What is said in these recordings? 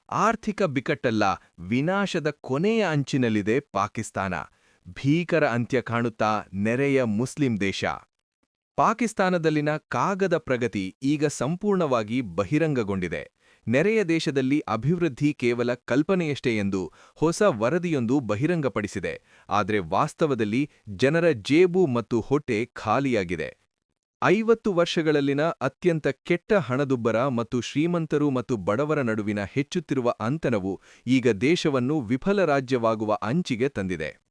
ಆರ್ಥಿಕ ಬಿಕ್ಕಟ್ಟಲ್ಲ, ವಿನಾಶದ ಕೊನೆಯ ಅಂಚಿನಲ್ಲಿದೆ ಪಾಕಿಸ್ತಾನ. ಭೀಕರ ಅಂತ್ಯ ಕಾಣುತ್ತಾ ನೆರೆಯ ಮುಸ್ಲಿಂ ದೇಶ. ಪಾಕಿಸ್ತಾನದಲ್ಲಿನ ಕಾಗದ ಪ್ರಗತಿ ಈಗ ಸಂಪೂರ್ಣವಾಗಿ ಬಹಿರಂಗಗೊಂಡಿದೆ. ನೆರೆಯ ದೇಶದಲ್ಲಿ ಅಭಿವೃದ್ಧಿ ಕೇವಲ ಕಲ್ಪನೆಯಷ್ಟೇ ಎಂದು ಹೊಸ ವರದಿಯೊಂದು ಬಹಿರಂಗಪಡಿಸಿದೆ. ಆದರೆ ವಾಸ್ತವದಲ್ಲಿ ಜನರ ಜೇಬು ಮತ್ತು ಹೊಟ್ಟೆ ಖಾಲಿಯಾಗಿದೆ. 50 ವರ್ಷಗಳಲ್ಲಿನ ಅತ್ಯಂತ ಕೆಟ್ಟ ಹಣದುಬ್ಬರ ಮತ್ತು ಶ್ರೀಮಂತರು ಮತ್ತು ಬಡವರ ನಡುವಿನ ಹೆಚ್ಚುತ್ತಿರುವ ಅಂತರವು ಈಗ ದೇಶವನ್ನು ವಿಫಲ ರಾಜ್ಯವಾಗುವ ಅಂಚಿಗೆ ತಂದಿದೆ.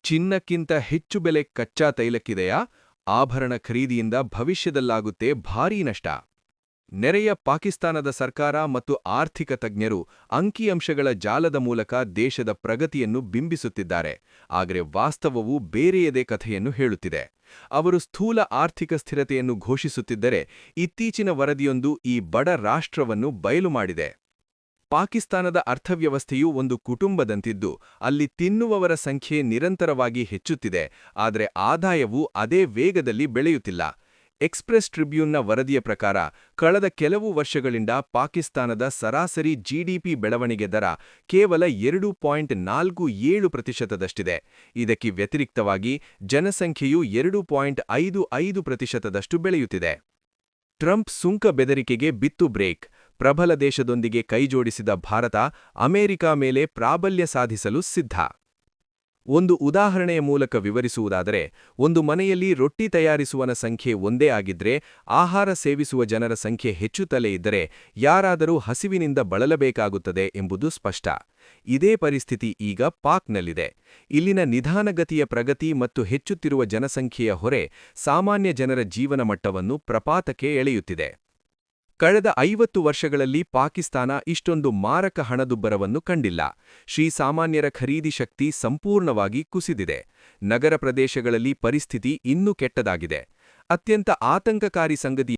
ಚಿನ್ನಕ್ಕಿಂತ ಹೆಚ್ಚು ಬೆಲೆ ಕಚ್ಚಾ ತೈಲಕ್ಕಿದೆಯಾ? ಆಭರಣ ಖರೀದಿಯಿಂದ ಭವಿಷ್ಯದಲ್ಲಾಗುತ್ತೆ ಭಾರೀ ನಷ್ಟ. ನೆರೆಯ ಪಾಕಿಸ್ತಾನದ ಸರ್ಕಾರ ಮತ್ತು ಆರ್ಥಿಕ ತಜ್ಞರು ಅಂಕಿಅಂಶಗಳ ಜಾಲದ ಮೂಲಕ ದೇಶದ ಪ್ರಗತಿಯನ್ನು ಬಿಂಬಿಸುತ್ತಿದ್ದಾರೆ. ಆದರೆ ವಾಸ್ತವವು ಬೇರೆಯದೇ ಕಥೆಯನ್ನು ಹೇಳುತ್ತಿದೆ. ಅವರು ಸ್ಥೂಲ ಆರ್ಥಿಕ ಸ್ಥಿರತೆಯನ್ನು ಘೋಷಿಸುತ್ತಿದ್ದರೆ, ಇತ್ತೀಚಿನ ವರದಿಯೊಂದು ಈ ಬಡ ರಾಷ್ಟ್ರವನ್ನು ಬಯಲು ಮಾಡಿದೆ. ಪಾಕಿಸ್ತಾನದ ಅರ್ಥವ್ಯವಸ್ಥೆಯು ಒಂದು ಕುಟುಂಬದಂತಿದ್ದು, ಅಲ್ಲಿ ತಿನ್ನುವವರ ಸಂಖ್ಯೆ ನಿರಂತರವಾಗಿ ಹೆಚ್ಚುತ್ತಿದೆ, ಆದರೆ ಆದಾಯವು ಅದೇ ವೇಗದಲ್ಲಿ ಬೆಳೆಯುತ್ತಿಲ್ಲ. ಎಕ್ಸ್‌ಪ್ರೆಸ್ ಟ್ರಿಬ್ಯೂನ್ನ ವರದಿಯ ಪ್ರಕಾರ, ಕಳೆದ ಕೆಲವು ವರ್ಷಗಳಿಂದ ಪಾಕಿಸ್ತಾನದ ಸರಾಸರಿ ಜಿಡಿಪಿ ಬೆಳವಣಿಗೆ ದರ ಕೇವಲ 2.47%ದಷ್ಟಿದೆ. ಇದಕ್ಕೆ ವ್ಯತಿರಿಕ್ತವಾಗಿ ಜನಸಂಖ್ಯೆಯು 2.55%ದಷ್ಟು ಬೆಳೆಯುತ್ತಿದೆ. ಟ್ರಂಪ್ ಸುಂಕ ಬೆದರಿಕೆಗೆ ಬಿತ್ತು ಬ್ರೇಕ್. ಪ್ರಬಲ ದೇಶದೊಂದಿಗೆ ಕೈಜೋಡಿಸಿದ ಭಾರತ, ಅಮೆರಿಕ ಮೇಲೆ ಪ್ರಾಬಲ್ಯ ಸಾಧಿಸಲು ಸಿದ್ಧ. ಒಂದು ಉದಾಹರಣೆಯ ಮೂಲಕ ವಿವರಿಸುವುದಾದರೆ, ಒಂದು ಮನೆಯಲ್ಲಿ ರೊಟ್ಟಿ ತಯಾರಿಸುವನ ಸಂಖ್ಯೆ ಒಂದೇ ಆಗಿದ್ರೆ, ಆಹಾರ ಸೇವಿಸುವ ಜನರ ಸಂಖ್ಯೆ ಹೆಚ್ಚುತ್ತಲೇ ಇದ್ದರೆ, ಯಾರಾದರೂ ಹಸಿವಿನಿಂದ ಬಳಲಬೇಕಾಗುತ್ತದೆ ಎಂಬುದು ಸ್ಪಷ್ಟ. ಇದೇ ಪರಿಸ್ಥಿತಿ ಈಗ ಪಾಕ್ನಲ್ಲಿದೆ. ಇಲ್ಲಿನ ನಿಧಾನಗತಿಯ ಪ್ರಗತಿ ಮತ್ತು ಹೆಚ್ಚುತ್ತಿರುವ ಜನಸಂಖ್ಯೆಯ ಹೊರೆ ಸಾಮಾನ್ಯ ಜನರ ಜೀವನ ಮಟ್ಟವನ್ನು ಪ್ರಪಾತಕ್ಕೆ ಎಳೆಯುತ್ತಿದೆ. ಕಳೆದ 50 ವರ್ಷಗಳಲ್ಲಿ ಪಾಕಿಸ್ತಾನ ಇಷ್ಟೊಂದು ಮಾರಕ ಹಣದುಬ್ಬರವನ್ನು ಕಂಡಿಲ್ಲ. ಶ್ರೀಸಾಮಾನ್ಯರ ಖರೀದಿ ಶಕ್ತಿ ಸಂಪೂರ್ಣವಾಗಿ ಕುಸಿದಿದೆ. ನಗರ ಪ್ರದೇಶಗಳಲ್ಲಿ ಪರಿಸ್ಥಿತಿ ಇನ್ನೂ ಕೆಟ್ಟದಾಗಿದೆ. ಅತ್ಯಂತ ಆತಂಕಕಾರಿ ಸಂಗತಿ